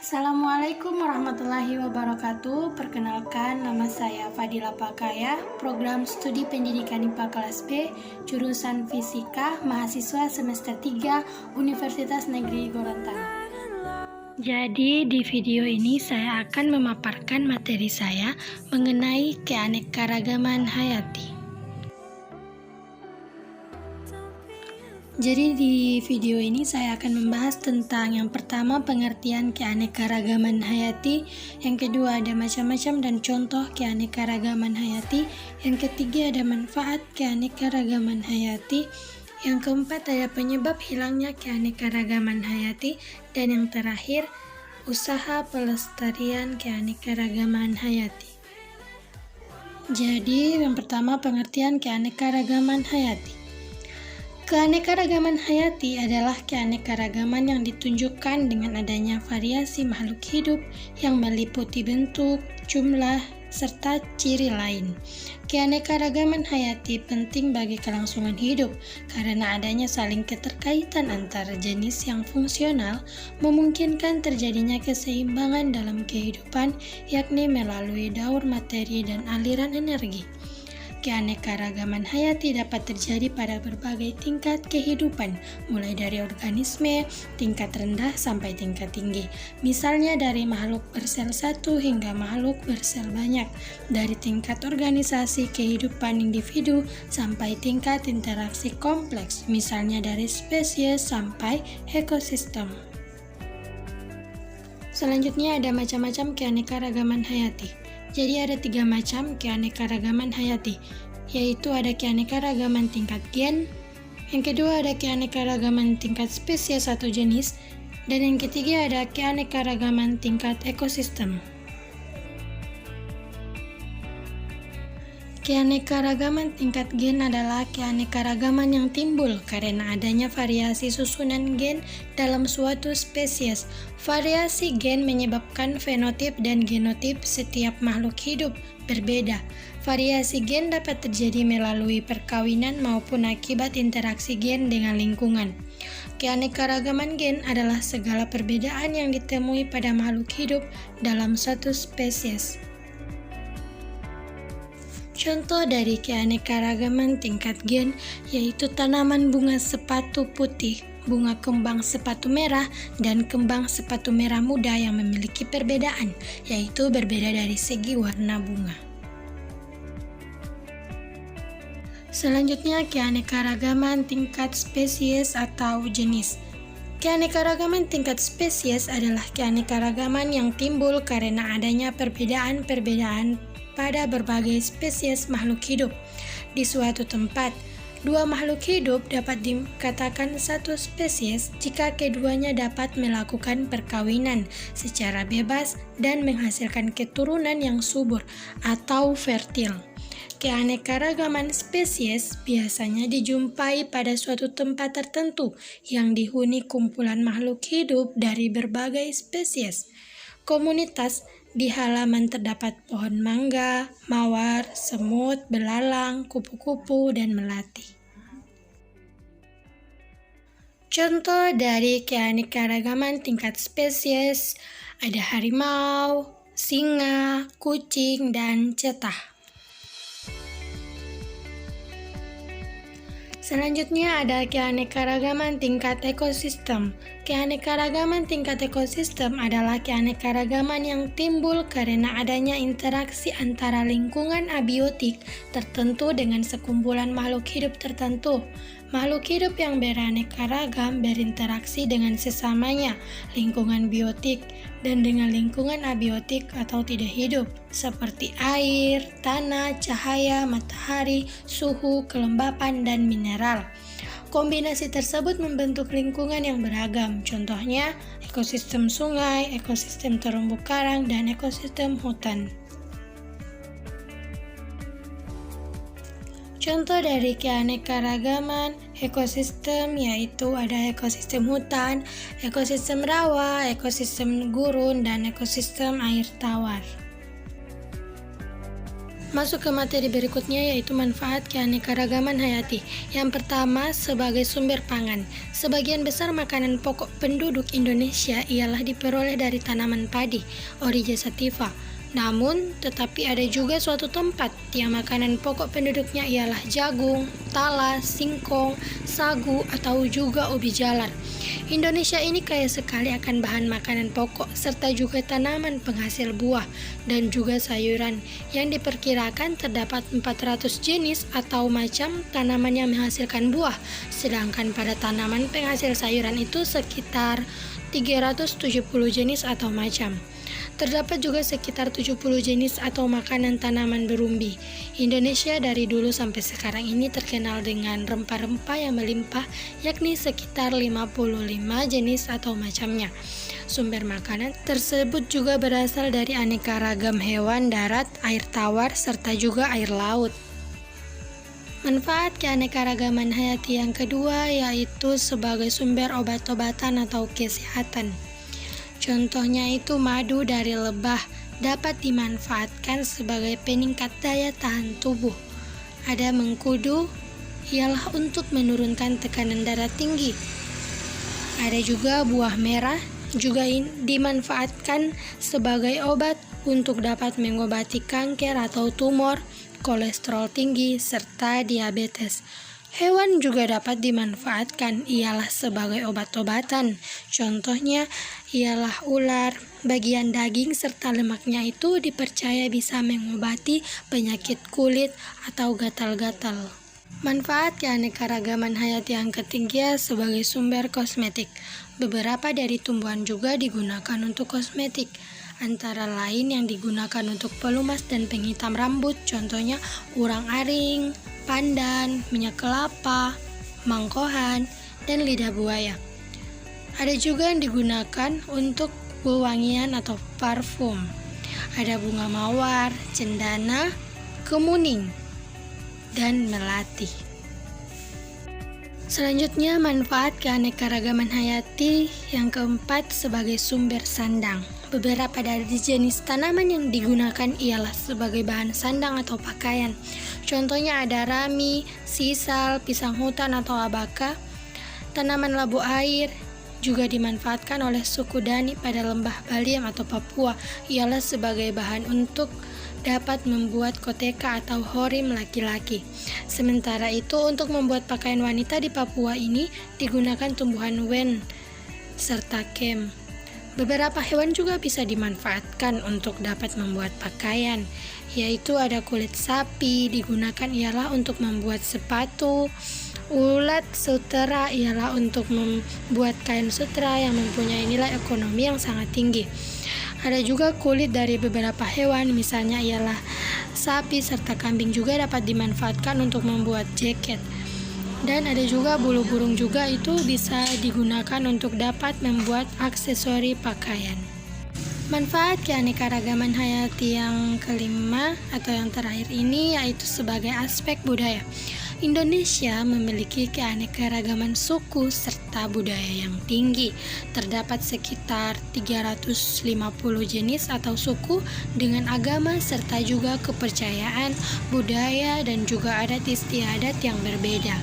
Assalamualaikum warahmatullahi wabarakatuh. Perkenalkan, nama saya Fadila Pakaya, program studi pendidikan IPA kelas B, jurusan Fisika, mahasiswa semester 3, Universitas Negeri Gorontalo. Jadi di video ini saya akan memaparkan materi saya mengenai keanekaragaman hayati. Jadi di video ini saya akan membahas tentang yang pertama pengertian keanekaragaman hayati, yang kedua ada macam-macam dan contoh keanekaragaman hayati, yang ketiga ada manfaat keanekaragaman hayati, yang keempat ada penyebab hilangnya keanekaragaman hayati, dan yang terakhir usaha pelestarian keanekaragaman hayati. Jadi yang pertama pengertian keanekaragaman hayati. Keanekaragaman hayati adalah keanekaragaman yang ditunjukkan dengan adanya variasi makhluk hidup yang meliputi bentuk, jumlah, serta ciri lain. Keanekaragaman hayati penting bagi kelangsungan hidup karena adanya saling keterkaitan antara jenis yang fungsional memungkinkan terjadinya keseimbangan dalam kehidupan, yakni melalui daur materi dan aliran energi. Keanekaragaman hayati dapat terjadi pada berbagai tingkat kehidupan, mulai dari organisme, tingkat rendah sampai tingkat tinggi. Misalnya dari makhluk bersel satu hingga makhluk bersel banyak, dari tingkat organisasi kehidupan individu sampai tingkat interaksi kompleks, misalnya dari spesies sampai ekosistem. Selanjutnya ada macam-macam keanekaragaman hayati. Jadi ada 3 macam keanekaragaman hayati, yaitu ada keanekaragaman tingkat gen, yang kedua ada keanekaragaman tingkat spesies atau jenis, dan yang ketiga ada keanekaragaman tingkat ekosistem. Keanekaragaman tingkat gen adalah keanekaragaman yang timbul karena adanya variasi susunan gen dalam suatu spesies. Variasi gen menyebabkan fenotip dan genotip setiap makhluk hidup berbeda. Variasi gen dapat terjadi melalui perkawinan maupun akibat interaksi gen dengan lingkungan. Keanekaragaman gen adalah segala perbedaan yang ditemui pada makhluk hidup dalam satu spesies. Contoh dari keanekaragaman tingkat gen yaitu tanaman bunga sepatu putih, bunga kembang sepatu merah, dan kembang sepatu merah muda yang memiliki perbedaan, yaitu berbeda dari segi warna bunga. Selanjutnya keanekaragaman tingkat spesies atau jenis. Keanekaragaman tingkat spesies adalah keanekaragaman yang timbul karena adanya perbedaan-perbedaan pada berbagai spesies makhluk hidup. Di suatu tempat, 2 makhluk hidup dapat dikatakan satu spesies jika keduanya dapat melakukan perkawinan secara bebas dan menghasilkan keturunan yang subur atau fertil. Keanekaragaman spesies biasanya dijumpai pada suatu tempat tertentu yang dihuni kumpulan makhluk hidup dari berbagai spesies. Komunitas di halaman terdapat pohon mangga, mawar, semut, belalang, kupu-kupu, dan melati. Contoh dari keanekaragaman tingkat spesies ada harimau, singa, kucing, dan cetah. Selanjutnya ada keanekaragaman tingkat ekosistem. Keanekaragaman tingkat ekosistem adalah keanekaragaman yang timbul karena adanya interaksi antara lingkungan abiotik tertentu dengan sekumpulan makhluk hidup tertentu. Makhluk hidup yang beraneka ragam berinteraksi dengan sesamanya, lingkungan biotik, dan dengan lingkungan abiotik atau tidak hidup, seperti air, tanah, cahaya, matahari, suhu, kelembapan, dan mineral. Kombinasi tersebut membentuk lingkungan yang beragam, contohnya ekosistem sungai, ekosistem terumbu karang, dan ekosistem hutan. Contoh dari keanekaragaman ekosistem yaitu ada ekosistem hutan, ekosistem rawa, ekosistem gurun, dan ekosistem air tawar. Masuk ke materi berikutnya yaitu manfaat keanekaragaman hayati. Yang pertama, sebagai sumber pangan. Sebagian besar makanan pokok penduduk Indonesia ialah diperoleh dari tanaman padi, Oryza sativa. Namun, tetapi ada juga suatu tempat yang makanan pokok penduduknya ialah jagung, talas, singkong, sagu, atau juga ubi jalar. Indonesia ini kaya sekali akan bahan makanan pokok serta juga tanaman penghasil buah dan juga sayuran yang diperkirakan terdapat 400 jenis atau macam tanaman yang menghasilkan buah, sedangkan pada tanaman penghasil sayuran itu sekitar 370 jenis atau macam. Terdapat juga sekitar 70 jenis atau makanan tanaman berumbi. Indonesia dari dulu sampai sekarang ini terkenal dengan rempah-rempah yang melimpah, yakni sekitar 55 jenis atau macamnya. Sumber makanan tersebut juga berasal dari aneka ragam hewan darat, air tawar, serta juga air laut. Manfaat keanekaragaman hayati yang kedua yaitu sebagai sumber obat-obatan atau kesehatan. Contohnya itu madu dari lebah dapat dimanfaatkan sebagai peningkat daya tahan tubuh. Ada mengkudu ialah untuk menurunkan tekanan darah tinggi. Ada juga buah merah juga dimanfaatkan sebagai obat untuk dapat mengobati kanker atau tumor, kolesterol tinggi, serta diabetes. Hewan juga dapat dimanfaatkan ialah sebagai obat-obatan. Contohnya ialah ular, bagian daging serta lemaknya itu dipercaya bisa mengobati penyakit kulit atau gatal-gatal. Manfaat keanekaragaman hayati yang ketiga sebagai sumber kosmetik. Beberapa dari tumbuhan juga digunakan untuk kosmetik, antara lain yang digunakan untuk pelumas dan penghitam rambut, contohnya urang-aring, pandan, minyak kelapa, mangkohan, dan lidah buaya. Ada juga yang digunakan untuk wewangian atau parfum. Ada bunga mawar, cendana, kemuning, dan melati. Selanjutnya, manfaat keanekaragaman hayati yang keempat sebagai sumber sandang. Beberapa dari jenis tanaman yang digunakan ialah sebagai bahan sandang atau pakaian. Contohnya ada rami, sisal, pisang hutan atau abaka. Tanaman labu air juga dimanfaatkan oleh suku Dani pada lembah Baliem atau Papua, ialah sebagai bahan untuk dapat membuat koteka atau horim laki-laki. Sementara itu, untuk membuat pakaian wanita di Papua ini digunakan tumbuhan wen serta kem. Beberapa hewan juga bisa dimanfaatkan untuk dapat membuat pakaian, yaitu ada kulit sapi digunakan ialah untuk membuat sepatu, ulat sutera ialah untuk membuat kain sutra yang mempunyai nilai ekonomi yang sangat tinggi. Ada juga kulit dari beberapa hewan, misalnya ialah sapi serta kambing juga dapat dimanfaatkan untuk membuat jaket. Dan ada juga bulu burung juga itu bisa digunakan untuk dapat membuat aksesori pakaian. Manfaat keanekaragaman hayati yang kelima atau yang terakhir ini yaitu sebagai aspek budaya. Indonesia memiliki keanekaragaman suku serta budaya yang tinggi. Terdapat sekitar 350 jenis atau suku dengan agama serta juga kepercayaan, budaya, dan juga adat istiadat yang berbeda.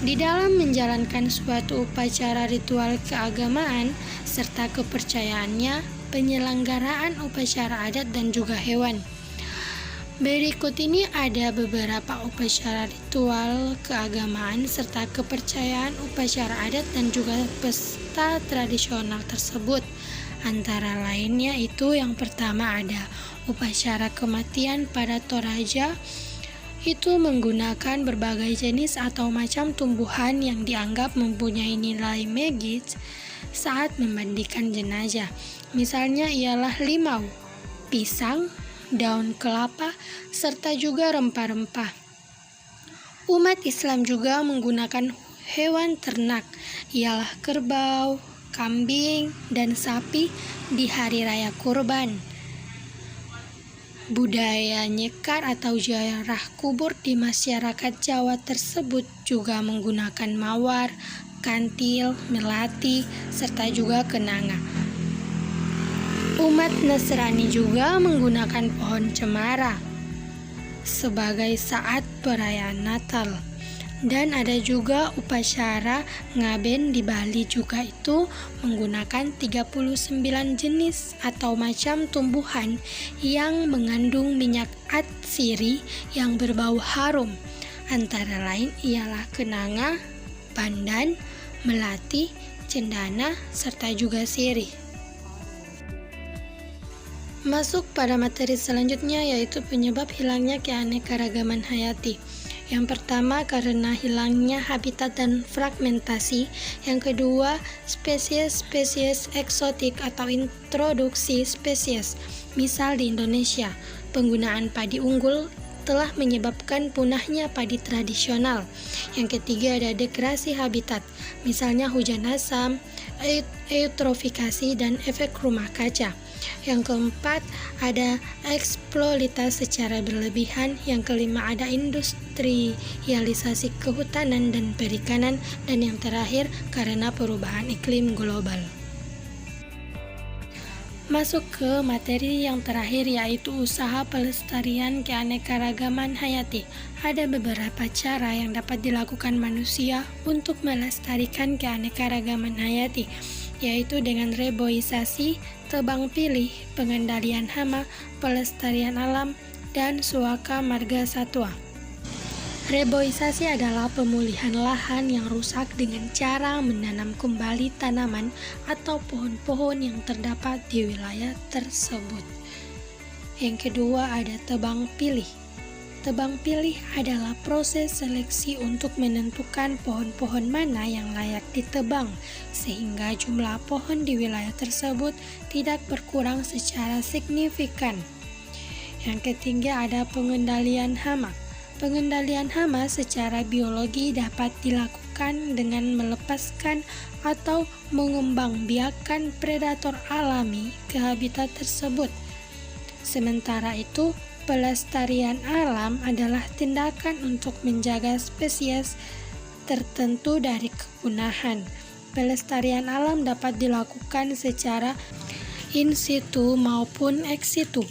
Di dalam menjalankan suatu upacara ritual keagamaan serta kepercayaannya, penyelenggaraan upacara adat dan juga hewan. Berikut ini ada beberapa upacara ritual keagamaan serta kepercayaan upacara adat dan juga pesta tradisional tersebut. Antara lainnya itu yang pertama ada upacara kematian pada Toraja, itu menggunakan berbagai jenis atau macam tumbuhan yang dianggap mempunyai nilai magis saat memandikan jenazah. Misalnya ialah limau, pisang, daun kelapa, serta juga rempah-rempah. Umat Islam juga menggunakan hewan ternak, ialah kerbau, kambing, dan sapi di hari raya kurban. Budaya nyekar atau ziarah kubur di masyarakat Jawa tersebut juga menggunakan mawar, kantil, melati, serta juga kenanga. Umat Nasrani juga menggunakan pohon cemara. sebagai saat perayaan Natal. Dan ada juga upacara ngaben di Bali juga itu menggunakan 39 jenis atau macam tumbuhan yang mengandung minyak atsiri yang berbau harum. Antara lain ialah kenanga, pandan, melati, cendana, serta juga sirih. Masuk pada materi selanjutnya yaitu penyebab hilangnya keanekaragaman hayati. Yang pertama karena hilangnya habitat dan fragmentasi. Yang kedua, spesies-spesies eksotik atau introduksi spesies. Misal di Indonesia, penggunaan padi unggul telah menyebabkan punahnya padi tradisional. Yang ketiga ada degradasi habitat, misalnya hujan asam, eutrofikasi, dan efek rumah kaca. Yang keempat ada eksploitasi secara berlebihan. Yang kelima ada industrialisasi kehutanan dan perikanan. Dan yang terakhir karena perubahan iklim global. Masuk ke materi yang terakhir yaitu usaha pelestarian keanekaragaman hayati. Ada beberapa cara yang dapat dilakukan manusia untuk melestarikan keanekaragaman hayati, yaitu dengan reboisasi, tebang pilih, pengendalian hama, pelestarian alam, dan suaka marga satwa. Reboisasi adalah pemulihan lahan yang rusak dengan cara menanam kembali tanaman atau pohon-pohon yang terdapat di wilayah tersebut. Yang kedua ada tebang pilih. Tebang pilih adalah proses seleksi untuk menentukan pohon-pohon mana yang layak ditebang, sehingga jumlah pohon di wilayah tersebut tidak berkurang secara signifikan. Yang ketiga ada pengendalian hama. Pengendalian hama secara biologi dapat dilakukan dengan melepaskan atau mengembangbiakkan predator alami ke habitat tersebut. Sementara itu, pelestarian alam adalah tindakan untuk menjaga spesies tertentu dari kepunahan. Pelestarian alam dapat dilakukan secara in situ maupun ex situ.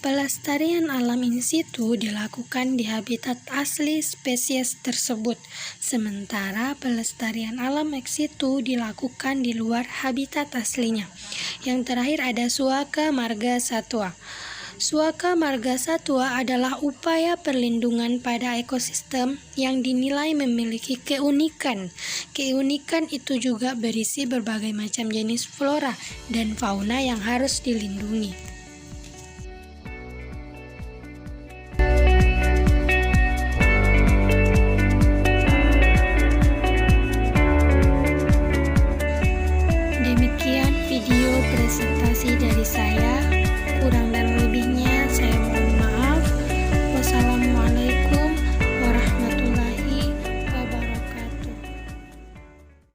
Pelestarian alam in situ dilakukan di habitat asli spesies tersebut, sementara pelestarian alam ex situ dilakukan di luar habitat aslinya. Yang terakhir ada suaka marga satwa. Suaka marga satwa adalah upaya perlindungan pada ekosistem yang dinilai memiliki keunikan. Keunikan itu juga berisi berbagai macam jenis flora dan fauna yang harus dilindungi.